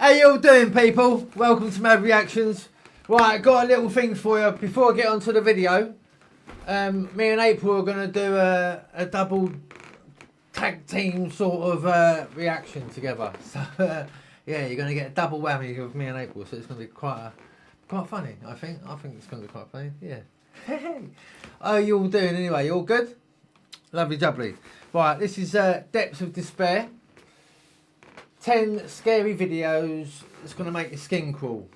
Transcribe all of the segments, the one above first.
How you all doing, people? Welcome to M.A.D Reactions. Right, got a little thing for you before I get onto the video. Me and April are going to do a double tag team sort of reaction together. So yeah, you're going to get a double whammy with me and April. So it's going to be quite funny. I think it's going to be quite funny. Yeah. How are you all doing anyway? You all good? Lovely jubbly. Right, this is Depths of Despair. 10 scary videos that's going to make your skin crawl.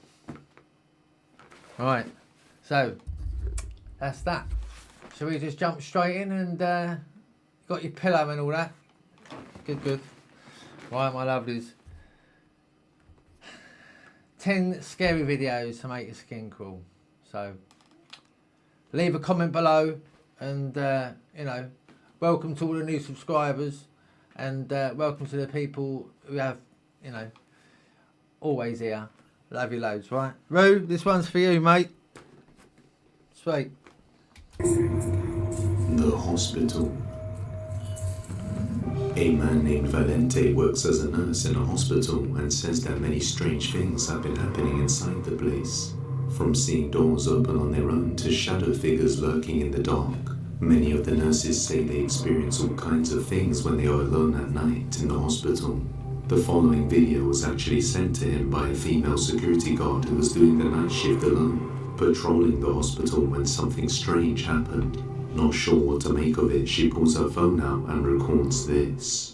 Alright, so that's that. Shall we just jump straight in and got your pillow and all that? Good. Right, my lovelies. 10 scary videos to make your skin crawl. So leave a comment below and you know, welcome to all the new subscribers and welcome to the people who have, you know, always here. Love you loads, right? Roo, this one's for you, mate. Sweet. The hospital. A man named Valente works as a nurse in a hospital and says that many strange things have been happening inside the place. From seeing doors open on their own to shadow figures lurking in the dark. Many of the nurses say they experience all kinds of things when they are alone at night in the hospital. The following video was actually sent to him by a female security guard who was doing the night shift alone, patrolling the hospital when something strange happened. Not sure what to make of it, she pulls her phone out and records this.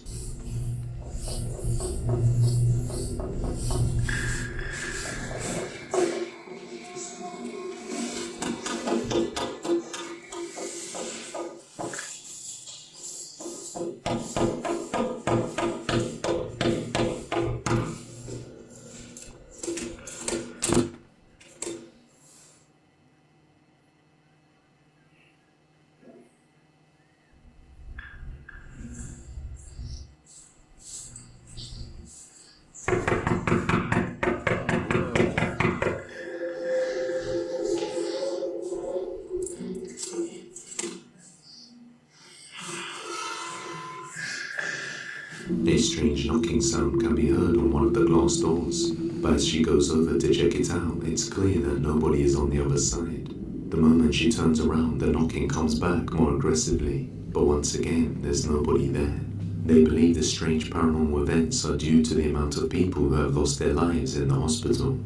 A strange knocking sound can be heard on one of the glass doors, but as she goes over to check it out, it's clear that nobody is on the other side. The moment she turns around, the knocking comes back more aggressively, but once again, there's nobody there. They believe the strange paranormal events are due to the amount of people who have lost their lives in the hospital.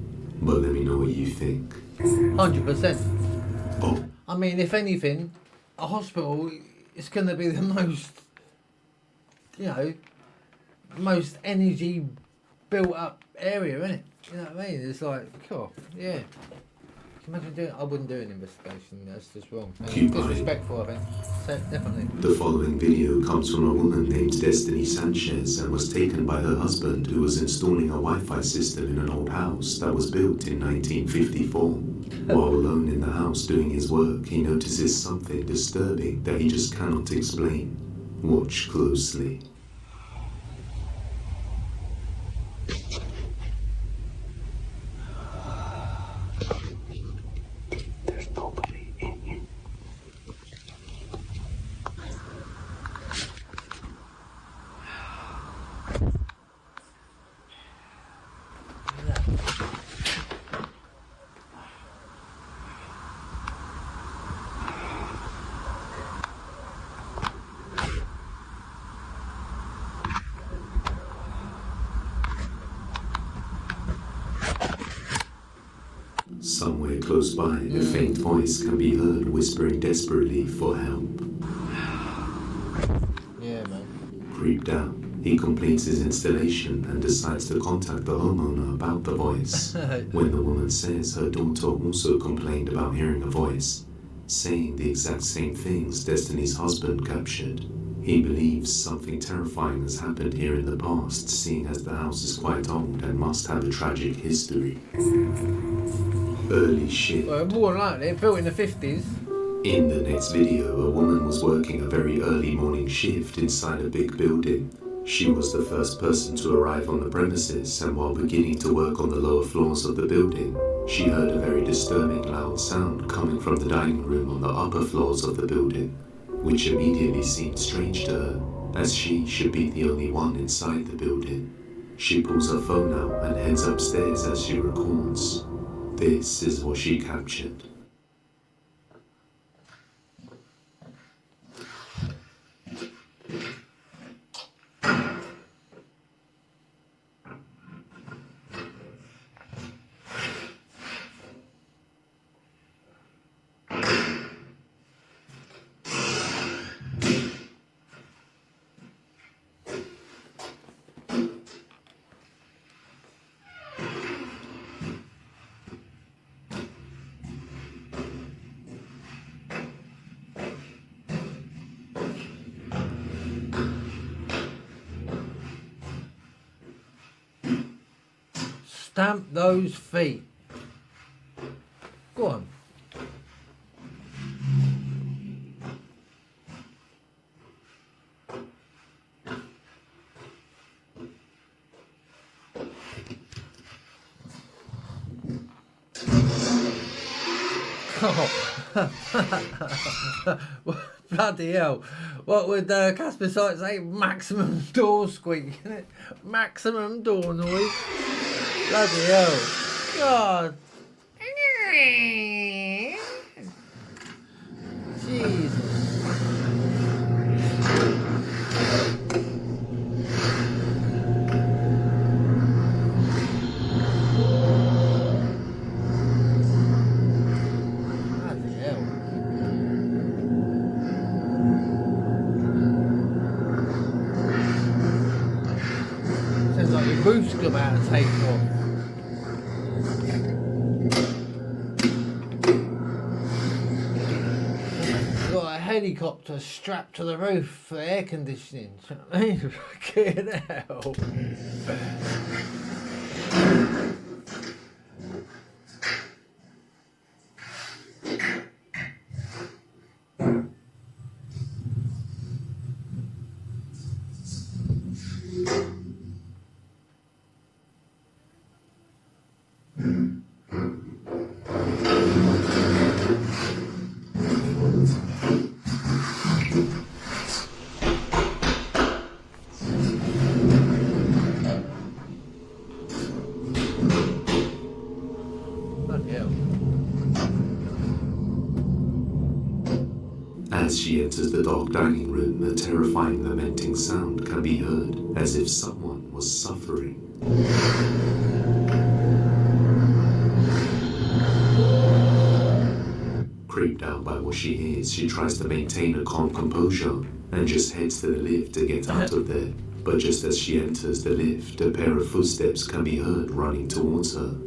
But let me know what you think. 100%. Oh. I mean, if anything, a hospital is going to be the most, you know, most energy built up area, isn't it? You know what I mean? It's like, cool, yeah. Can you imagine doing? I wouldn't do an investigation. That's just wrong. Disrespectful, I think. So, definitely. The following video comes from a woman named Destiny Sanchez and was taken by her husband, who was installing a Wi-Fi system in an old house that was built in 1954. While alone in the house doing his work, he notices something disturbing that he just cannot explain. Watch closely. Somewhere close by, a faint voice can be heard whispering desperately for help. Yeah, man. Creeped out, he completes his installation and decides to contact the homeowner about the voice. When the woman says her daughter also complained about hearing a voice, saying the exact same things Destiny's husband captured. He believes something terrifying has happened here in the past, seeing as the house is quite old and must have a tragic history. Early shift. Well, more than likely, built in the 50s. In the next video, a woman was working a very early morning shift inside a big building. She was the first person to arrive on the premises, and while beginning to work on the lower floors of the building, she heard a very disturbing loud sound coming from the dining room on the upper floors of the building, which immediately seemed strange to her, as she should be the only one inside the building. She pulls her phone out and heads upstairs as she records. This is what she captured. Stamp those feet. Go on. Oh. Bloody hell. What would Casper Sykes say? Maximum door squeak. Maximum door noise. Bloody hell. God. Jesus. Bloody hell. Sounds like the roof's about to take off. Got a helicopter strapped to the roof for air conditioning. Do you know what I mean? Fucking hell. As she enters the dark dining room, a terrifying lamenting sound can be heard, as if someone was suffering. Creeped out by what she hears, she tries to maintain a calm composure and just heads to the lift to get out of there. But just as she enters the lift, a pair of footsteps can be heard running towards her.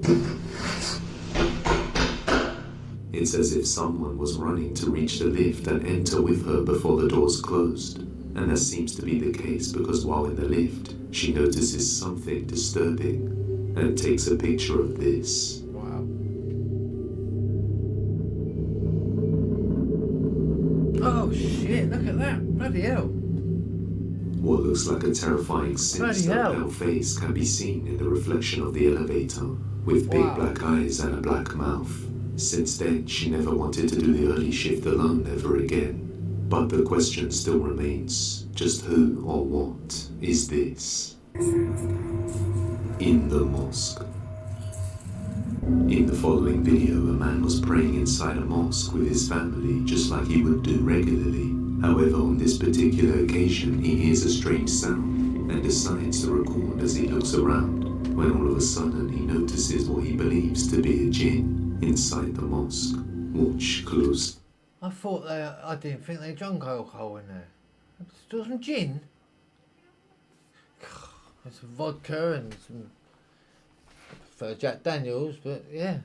It's as if someone was running to reach the lift and enter with her before the doors closed. And that seems to be the case because while in the lift, she notices something disturbing and takes a picture of this. Wow. Oh shit, look at that. Bloody hell. What looks like a terrifying sinister Bloody hell. pale face can be seen in the reflection of the elevator, with big black eyes and a black mouth. Since then, she never wanted to do the early shift alone ever again. But the question still remains, just who or what is this? In the mosque. In the following video, a man was praying inside a mosque with his family just like he would do regularly. However, on this particular occasion, he hears a strange sound and decides to record as he looks around, when all of a sudden he notices what he believes to be a jinn inside the mosque. Watch close. I didn't think they drank alcohol in there. Still some gin. There's some vodka and some for Jack Daniels, but yeah.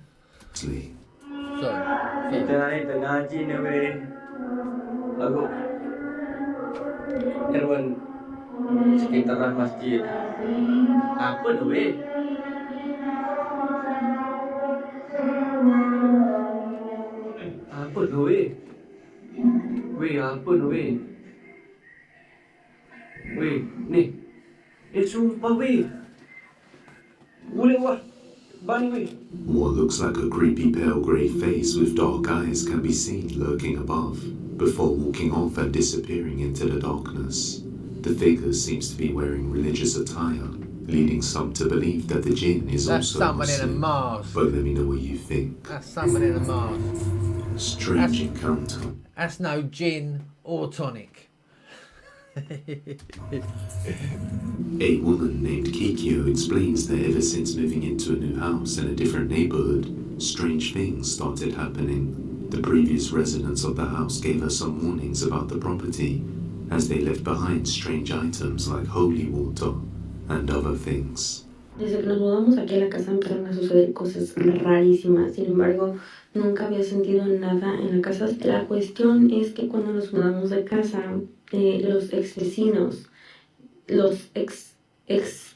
Sorry. Kita ni tengah jin ni weh. Lagu Irwan sekitaran masjid. Apa tu weh? Apa tu weh? Weh, apa tu weh? Weh, ni. Sumpah weh. Boleh wah. Bani weh. What looks like a creepy pale grey face with dark eyes can be seen lurking above, before walking off and disappearing into the darkness. The figure seems to be wearing religious attire, leading some to believe that the jinn is That's also someone in a Muslim. mask. But let me know what you think. That's someone in a mask. Strange encounter. That's no gin or tonic. A woman named Kikyo explains that ever since moving into a new house in a different neighborhood, strange things started happening. The previous residents of the house gave her some warnings about the property, as they left behind strange items like holy water and other things. Desde que nos mudamos aquí a la casa empezaron a suceder cosas rarísimas. Sin embargo, nunca había sentido nada en la casa. La cuestión es que cuando nos mudamos de casa, los ex vecinos, los ex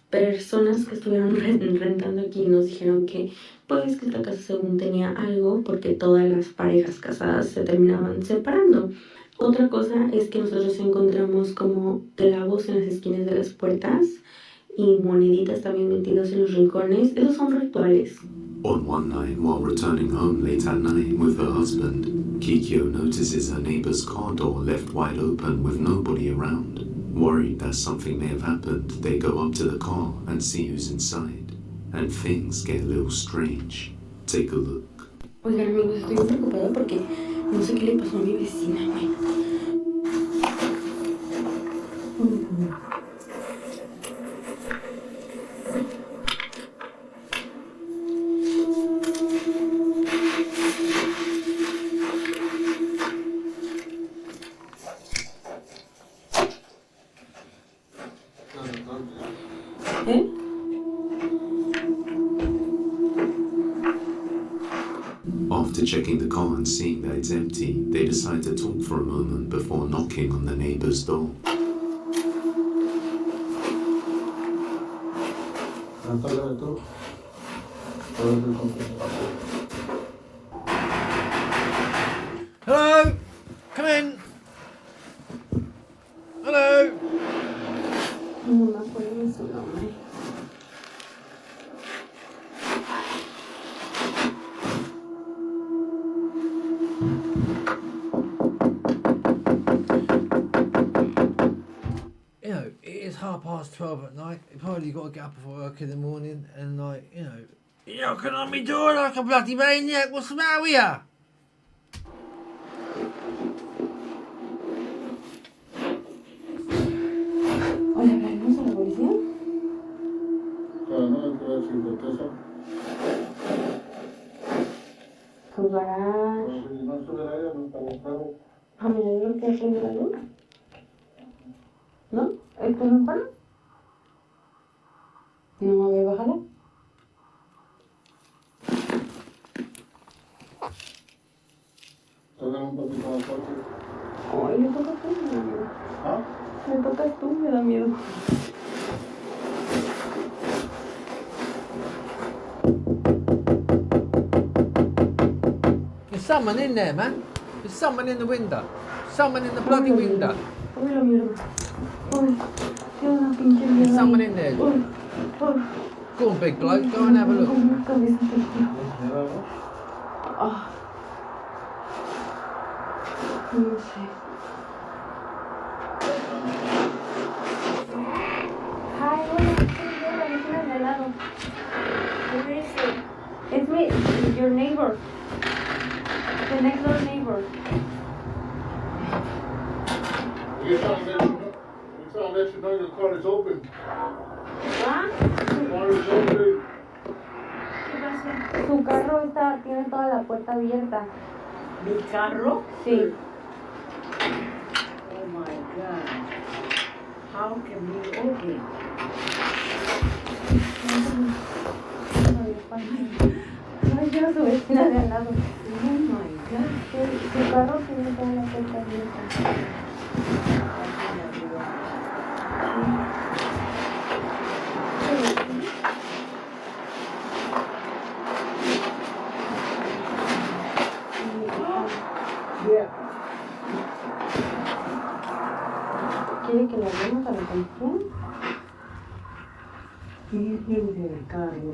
personas que estuvieron rentando aquí nos dijeron que pues que esta casa según tenía algo porque todas las parejas casadas se terminaban separando. Otra cosa es que nosotros encontramos como clavos en las esquinas de las puertas y moneditas también metidas en los rincones. Esos son rituales. On one night, while returning home late at night with her husband, Kikyo notices her neighbor's car door left wide open with nobody around. Worried that something may have happened, they go up to the car and see who's inside. And things get a little strange. Take a look. Oigan amigos, estoy muy preocupada porque no sé qué le pasó a mi vecina, güey. ¿Eh? After checking the car and seeing that it's empty, they decide to talk for a moment before knocking on the neighbor's door. Hello? Come in. Hello? No me acuerdo de su nombre. You know, it is 12:30 at night. You probably got to get up before work in the morning and like, you're knocking on my door like a bloody maniac. What's the matter with you? Hola, ¿hablaremos a la policía? Su garage. A mí me dijo que es de la luz. ¿No? ¿Esto no es para? ¿No me voy a bajarla? Ay, le tocas tú, me da miedo. ¿Ah? Le tocas tú, me da miedo. There's someone in there, man. There's someone in the window. Someone in the bloody window. Uy, la mierda. Uy, tiene una pinche mierda. There's someone ahí. in there. Uy, uy. Go on, big bloke. Go and have a look. Con mi cabeza, te juro. Ah. No sé. Hi, hola, soy yo, la vecina de al lado. Who is it? It's me, your neighbor. The next door neighbor. We're trying to let you know your car is open. ¿Ah? The car is open. ¿Qué pasa? Su carro tiene toda la puerta abierta. ¿Mi carro? Sí. Oh my God. How can we open? Ay, yo su vecina de al lado. Oh my God. Su carro tiene toda la puerta abierta. Yeah. ¿Quiere que le hablemos a la policía? ¿Quién tiene el carro?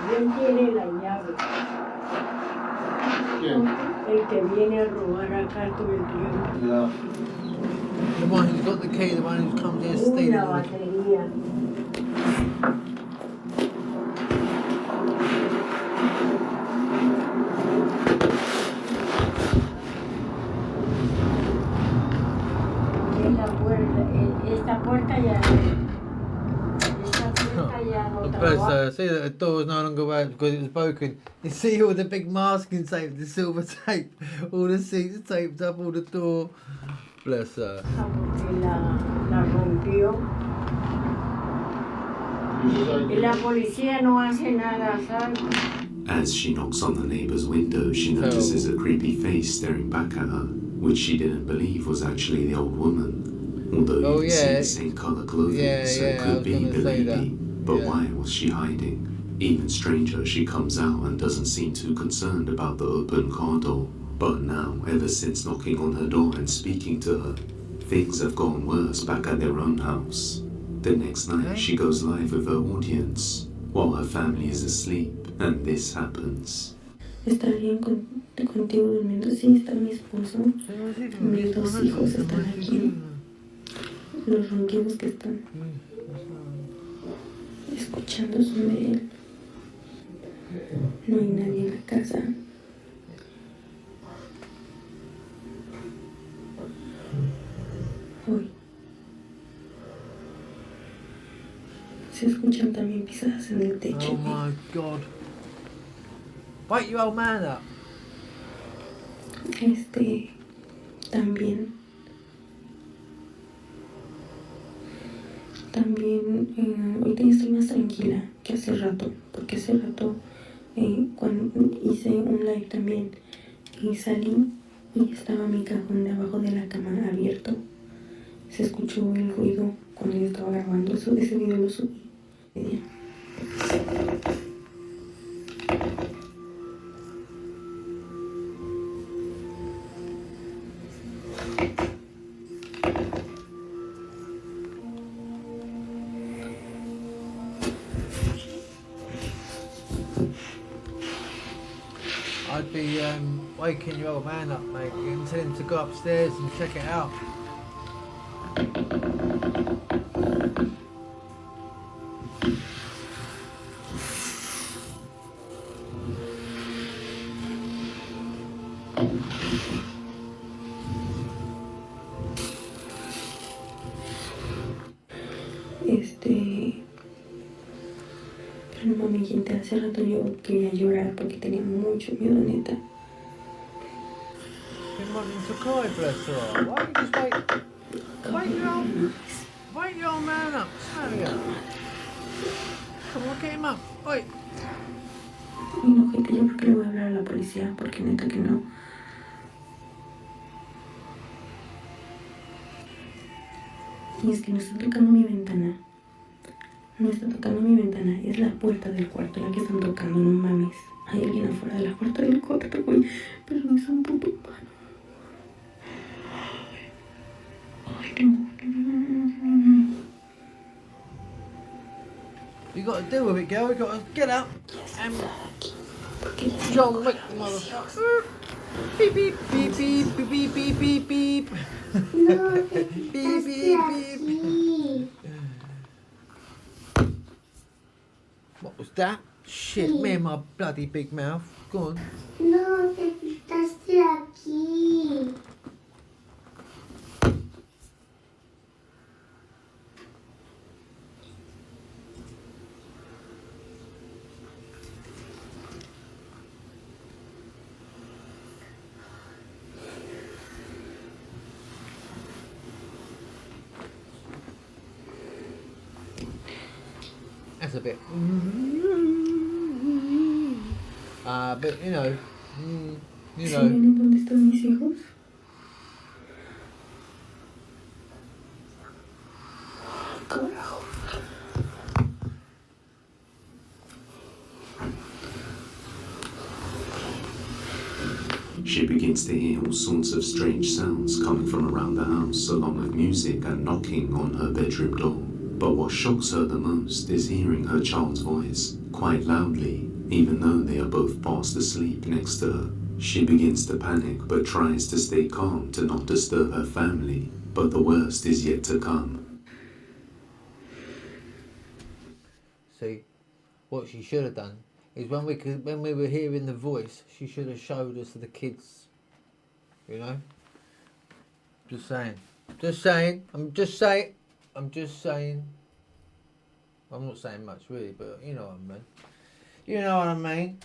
¿Quién tiene la llave? ¿Quién? El que viene a robar. robar acá todo el tiempo. The one who's got the key, the one who comes here Uy, stealing la all the... batería. Es la puerta, esta puerta ya. Esta puerta ya no Bless trabaja. her. See that the door's no longer working because it was broken. You see all the big masking tape, the silver tape, all the seats taped up, all the door. Bless her. Porque la rompió. Y la policía no hace nada, ¿sabes? As she knocks on the neighbor's window, she notices a creepy face staring back at her, which she didn't believe was actually the old woman. Although you can see the same color clothing, so it could be the lady. But why was she hiding? Even stranger, she comes out and doesn't seem too concerned about the open car door. But now, ever since knocking on her door and speaking to her, things have gone worse back at their own house. The next night, she goes live with her audience, while her family is asleep, and this happens. ¿Está bien contigo durmiendo? Sí, está mi esposo. Mis dos hijos están aquí. Los ronquidos que están escuchando son de él. No hay nadie en la casa. Hoy se escuchan también pisadas en el techo. Oh my God. Wake your old man up. También ahorita ya estoy más tranquila que hace rato, porque hace rato cuando hice un live también y salí y estaba mi cajón de abajo de la cama abierto. Se escuchó el ruido cuando yo estaba grabando eso, ese video lo subí. I'd be waking your old man up, mate, and tell him to go upstairs and check it out. Pero mami, gente, hace rato yo quería llorar porque tenía mucho miedo, neta. Been wanting to cry, bless her. Why don't you just wake your old man up, Saria. Come on, get him up. Wait. Y no, gente, yo creo que le voy a hablar a la policía porque neta que no. Y es que no están tocando mi ventana. No está tocando mi ventana, es la puerta del cuarto la que están tocando, no mames. Hay alguien afuera de la puerta del cuarto, güey. Pero no es un puto humano. Ay, no. You got to deal with it, girl. You got to get up and John Wick, the motherfucker. Beep beep beep beep beep beep beep beep beep. No, Beep beep beep. What was that? Shit, me and my bloody big mouth. Go on. no te quitaste aquí. That's a bit. But you know. ¿Sí ven dónde están mis hijos? Carajo. She begins to hear all sorts of strange sounds coming from around the house, along with music and knocking on her bedroom door. But what shocks her the most is hearing her child's voice, quite loudly, even though they are both fast asleep next to her. She begins to panic but tries to stay calm to not disturb her family, but the worst is yet to come. See, what she should have done is when we were hearing the voice, she should have showed us the kids. You know? Just saying. Just saying. I'm just saying. I'm not saying much really, but you know what I mean. You know what I mean.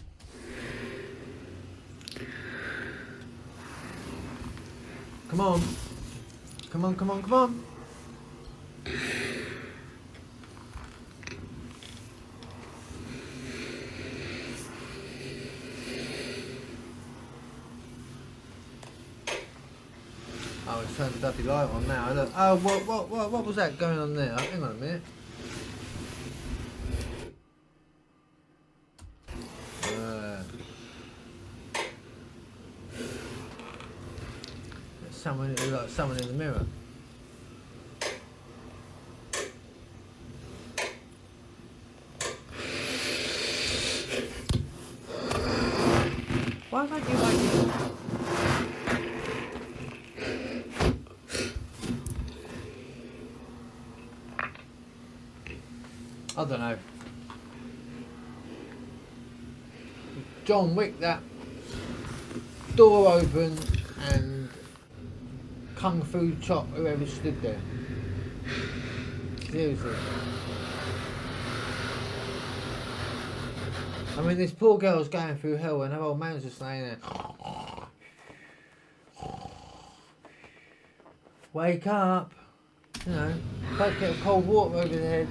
Come on. Come on, come on, come on. Oh, it's turned the bloody light on now. Look. Oh, what was that going on there? Hang on a minute. Someone, like someone in the mirror. Why don't you like it? I don't know. John Wick, that door open and Kung Fu chop whoever stood there. Seriously. I mean, this poor girl's going through hell and her old man's just laying there. Wake up. You know, bucket of cold water over the head.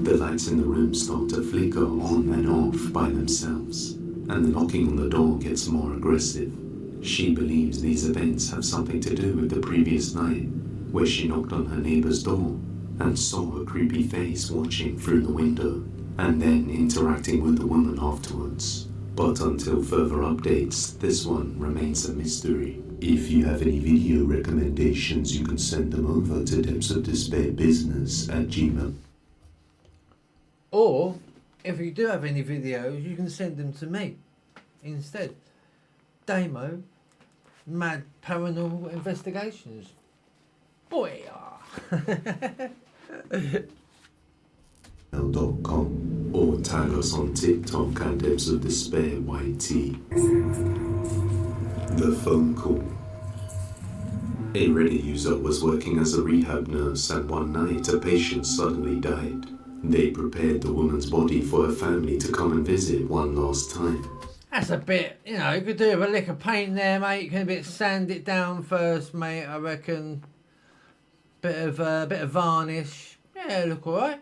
The lights in the room start to flicker on and off by themselves, and the knocking on the door gets more aggressive. She believes these events have something to do with the previous night, where she knocked on her neighbor's door and saw a creepy face watching through the window, and then interacting with the woman afterwards. But until further updates, this one remains a mystery. If you have any video recommendations, you can send them over to depthsofdespairbusiness@gmail.com. Or, if you do have any videos, you can send them to me instead. Damo, M.A.D Paranormal Investigations. Boy! Or tag us on TikTok at depthsofdespairyt. The phone call. A Reddit user was working as a rehab nurse, and one night a patient suddenly died. They prepared the woman's body for her family to come and visit one last time. That's a bit, you know, you could do with a lick of paint there, mate. You can a bit sand it down first, mate, I reckon. Bit of varnish. Yeah, look alright.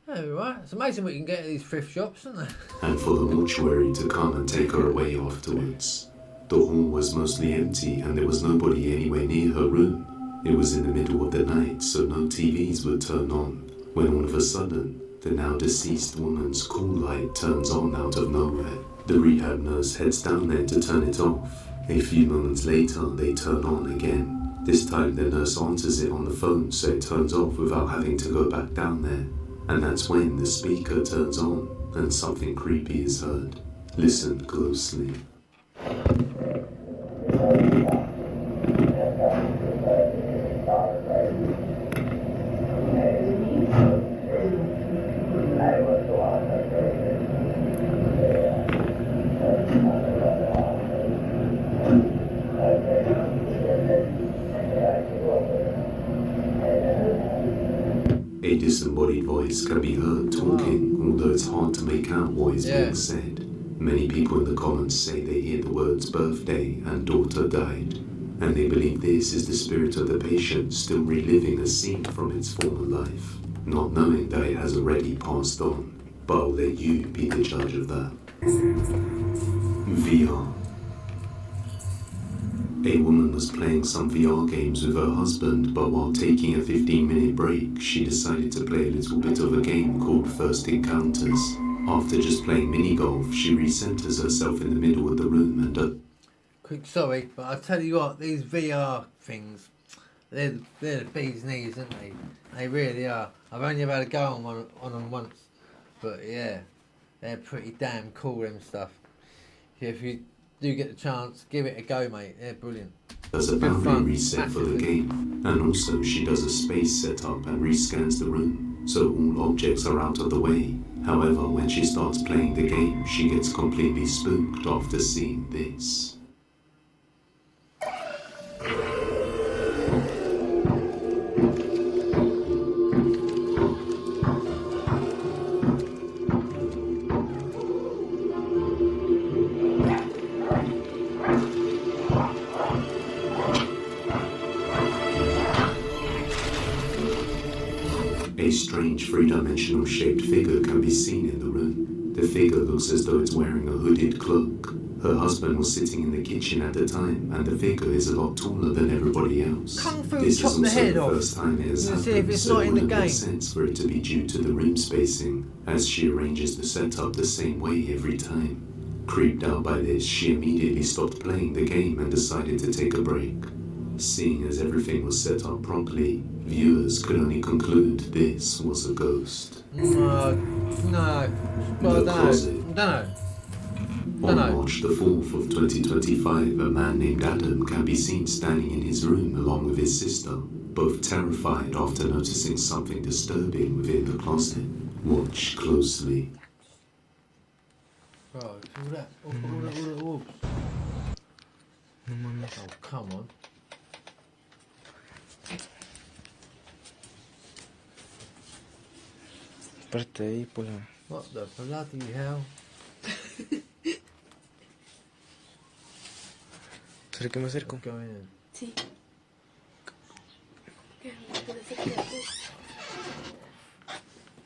Yeah, alright. It's amazing what you can get at these thrift shops, isn't it? And for the mortuary to come and take her away afterwards. The hall was mostly empty and there was nobody anywhere near her room. It was in the middle of the night, so no TVs would turn on, when all of a sudden, the now deceased woman's call light turns on out of nowhere. The rehab nurse heads down there to turn it off. A few moments later, they turn on again. This time the nurse answers it on the phone, so it turns off without having to go back down there. And that's when the speaker turns on and something creepy is heard. Listen closely. A disembodied voice can be heard talking, although it's hard to make out what is being said. Many people in the comments say they hear the words birthday and daughter died, and they believe this is the spirit of the patient still reliving a scene from its former life, not knowing that it has already passed on. But I'll let you be the judge of that. VR. A woman was playing some VR games with her husband, but while taking a 15-minute break, she decided to play a little bit of a game called First Encounters. After just playing mini-golf, she recenters herself in the middle of the room and... Quick, sorry, but I tell you what, these VR things, they're the bee's knees, aren't they? They really are. I've only ever had a go on them once, but yeah, they're pretty damn cool, them stuff. If you do get the chance, give it a go, mate. They're brilliant. Does a boundary reset for the game, and also she does a space setup and rescans the room, so all objects are out of the way. However, when she starts playing the game, she gets completely spooked after seeing this. A strange three-dimensional shaped figure can be seen in the room. The figure looks as though it's wearing a hooded cloak. Her husband was sitting in the kitchen at the time, and the figure is a lot taller than everybody else. Kung Fu This chop is the also head the off. first time it has Let's see if happened, it's so not it in the wouldn't make game. sense for it to be due to the room spacing, as she arranges the setup the same way every time. Creeped out by this, she immediately stopped playing the game and decided to take a break. Seeing as everything was set up properly, viewers could only conclude this was a ghost. No. Well, The I closet. don't On know. March the 4th of 2025, a man named Adam can be seen standing in his room along with his sister, both terrified after noticing something disturbing within the closet. Watch closely. Bro, all that. Oh, come on. Parte ahí, pues. What the bloody hell? ¿Será que me acerco? What's going on? Sí.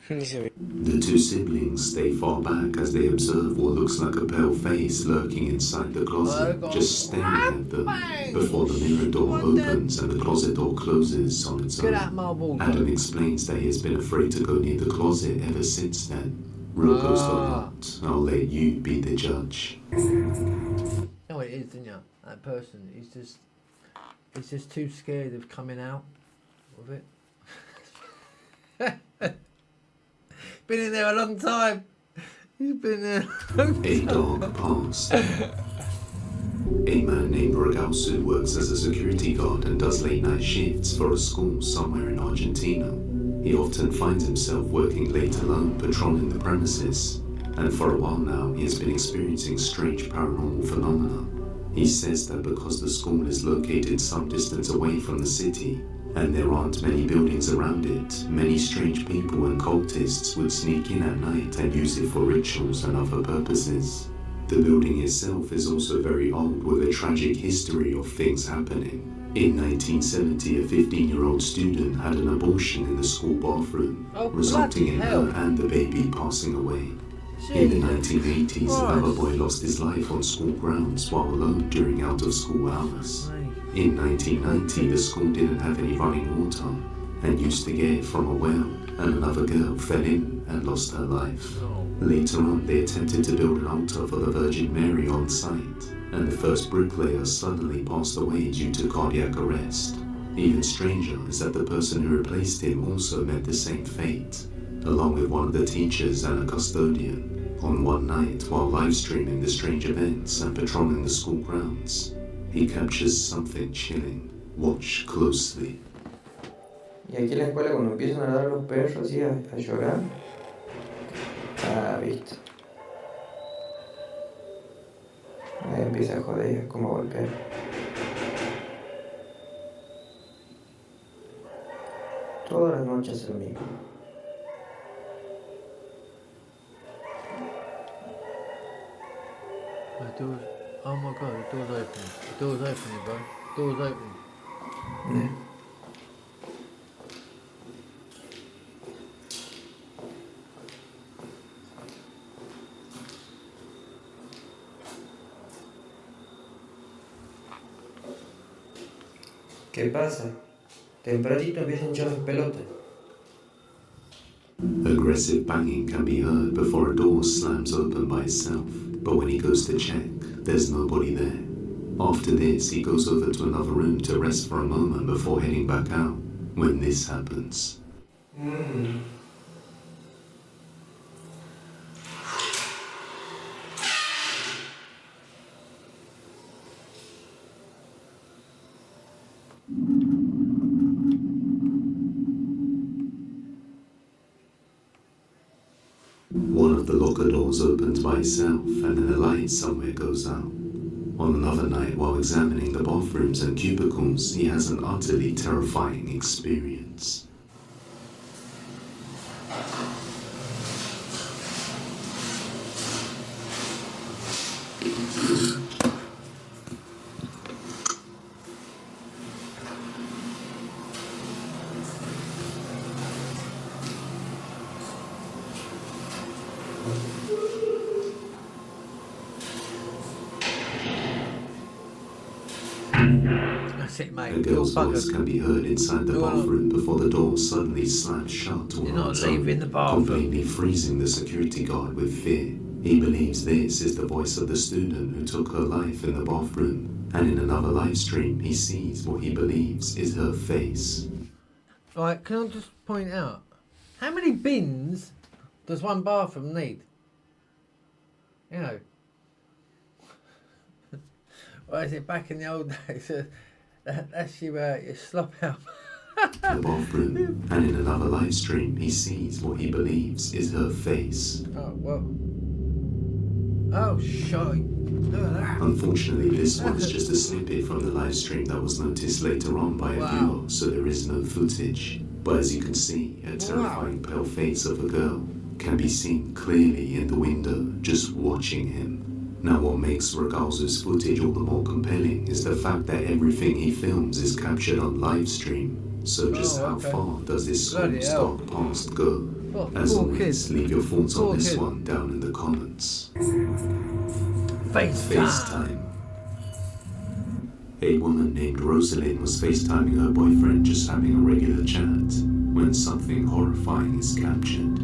Ni se ve. The two siblings stay far back as they observe what looks like a pale face lurking inside the closet, just staring at them, before the mirror door opens and the closet door closes on its Get out own. my wall. Adam explains that he has been afraid to go near the closet ever since then. Real ghost or not, I'll let you be the judge. You know what it is, didn't you? That person, he's just too scared of coming out of it. Been in there a long time. He's been there a long A time. dog passed. A man named Ragausu works as a security guard and does late night shifts for a school somewhere in Argentina. He often finds himself working late alone patrolling the premises, and for a while now he has been experiencing strange paranormal phenomena. He says that because the school is located some distance away from the city, and there aren't many buildings around it, many strange people and cultists would sneak in at night and use it for rituals and other purposes. The building itself is also very old with a tragic history of things happening. In 1970, a 15-year-old student had an abortion in the school bathroom, resulting in her and the baby passing away. In the 1980s, another boy lost his life on school grounds while alone during out-of-school hours. In 1990, the school didn't have any running water and used to get it from a well, and another girl fell in and lost her life. Later on, they attempted to build an altar for the Virgin Mary on site, and the first bricklayer suddenly passed away due to cardiac arrest. Even stranger is that the person who replaced him also met the same fate, along with one of the teachers and a custodian, on one night while live streaming the strange events and patrolling the school grounds. He captures something chilling. Watch closely. Y aquí en la escuela cuando empiezan a dar los perros así a llorar, visto. Ahí empieza a joder, como a golpear. Todas las noches el mismo. The door's, oh my god, the door's opening. The door's opening, bro. The door's opening. Yeah. ¿Qué pasa? Tempranito empieza a hinchar los pelotes. Aggressive banging can be heard before a door slams open by itself, but when he goes to check, there's nobody there. After this, he goes over to another room to rest for a moment before heading back out. When this happens, one of the locker doors opens by itself and then a light somewhere goes out. On another night, while examining the bathrooms and cubicles, he has an utterly terrifying experience. That's it, mate. A girl's voice can be heard inside the bathroom before the door suddenly slams shut all You're on not its own, leaving the bathroom. completely freezing the security guard with fear. He believes this is the voice of the student who took her life in the bathroom, and in another live stream he sees what he believes is her face. Right, can I just point out, how many bins does one bathroom need? You know. What is it, back in the old days? That's your slop out. The bathroom, and in another live stream he sees what he believes is her face. Oh, well. Oh, shite. Look at that. Unfortunately, this one is just a snippet from the live stream that was noticed later on by a viewer, so there is no footage. But as you can see, a terrifying pale face of a girl can be seen clearly in the window, just watching him. Now what makes Ragalzo's footage all the more compelling is the fact that everything he films is captured on live stream. So just how far does this dark past go? As always, leave your thoughts on this one down in the comments. FaceTime. A woman named Rosalind was FaceTiming her boyfriend just having a regular chat when something horrifying is captured.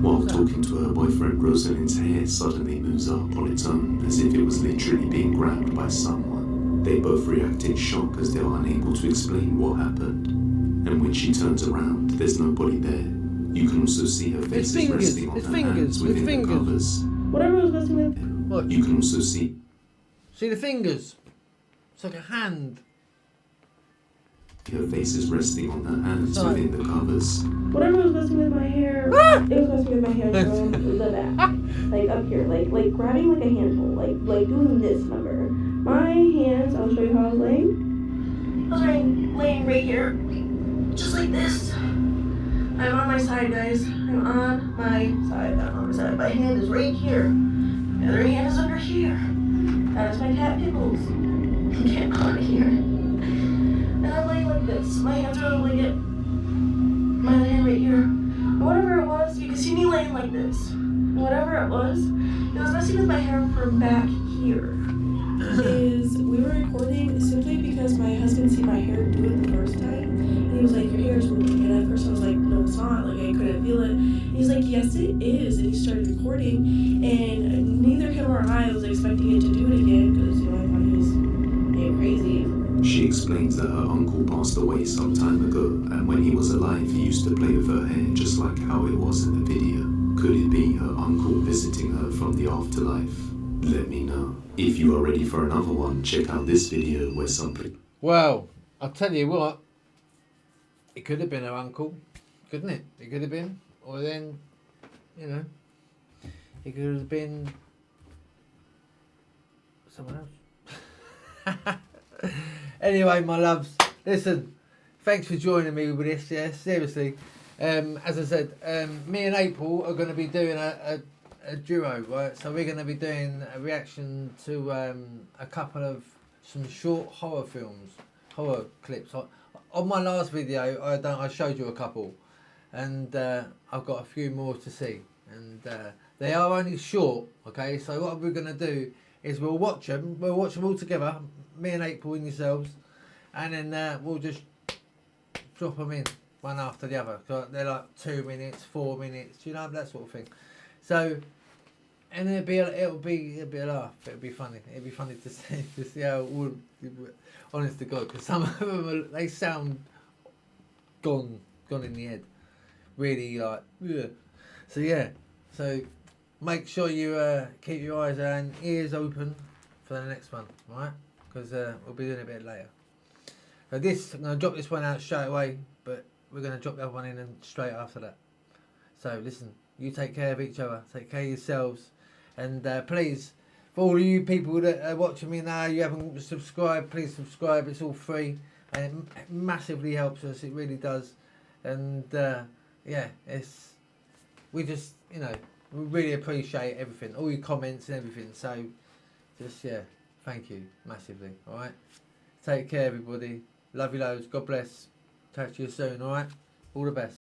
While talking to her boyfriend, Rosalind's hair suddenly moves up on its own as if it was literally being grabbed by someone. They both react in shock as they are unable to explain what happened. And when she turns around, there's nobody there. You can also see her face is resting on her hands within the covers. Whatever was messing with. What? You can also see See the fingers? It's like a hand. her face is resting on her hands within the covers. Whatever was messing with my hair, it was messing with my hair from the back. Like up here, like grabbing like a handful, like doing this number. My hands, I'll show you how I was laying. I was laying right here, just like this. I'm on my side, guys. I'm on my side. I'm on my side. My hand is right here. The other hand is under here. That is my cat Pickles. Get on here. And I'm laying like this. My hands are like it. My other hand right here. Whatever it was, you can see me laying like this. Whatever it was messing with my hair from back here. Is we were recording simply because my husband seen my hair do it the first time, and he was like, "Your hair is moving," and at first I was like, "No, it's not." Like I couldn't feel it. And he's like, "Yes, it is," and he started recording, and neither him or I was expecting it to do it again because I thought he was being crazy. She explains that her uncle passed away some time ago, and when he was alive, he used to play with her hair just like how it was in the video. Could it be her uncle visiting her from the afterlife? Let me know. If you are ready for another one, check out this video where some... Well, I'll tell you what. It could have been her uncle, couldn't it? It could have been. Or then, you know, it could have been someone else. Anyway, my loves, listen, thanks for joining me with this. Yeah, seriously. As I said, me and April are going to be doing a duo, right? So we're going to be doing a reaction to a couple of some short horror films, horror clips. On my last video, I showed you a couple. and I've got a few more to see, and they are only short. Okay, so what we're gonna do is we'll watch them all together, me and April and yourselves, and then we'll just drop them in one after the other. So they're like 2 minutes, 4 minutes, you know, that sort of thing. So, and it'll be a laugh. It'll be funny. It'll be funny to see how all, honest to God, because some of them they sound gone in the head, really like. Ugh. So yeah, so make sure you keep your eyes and ears open for the next one, right? Because we'll be doing it a bit later. So this, I'm going to drop this one out straight away, but we're going to drop the other one in and straight after that. So listen, you take care of each other, take care of yourselves, and please, for all of you people that are watching me now, you haven't subscribed, please subscribe. It's all free, and it massively helps us. It really does. And yeah, we just, you know, we really appreciate everything, all your comments and everything. So just, yeah, thank you massively. All right, take care, everybody. Love you loads. God bless. Talk to you soon. All right, all the best.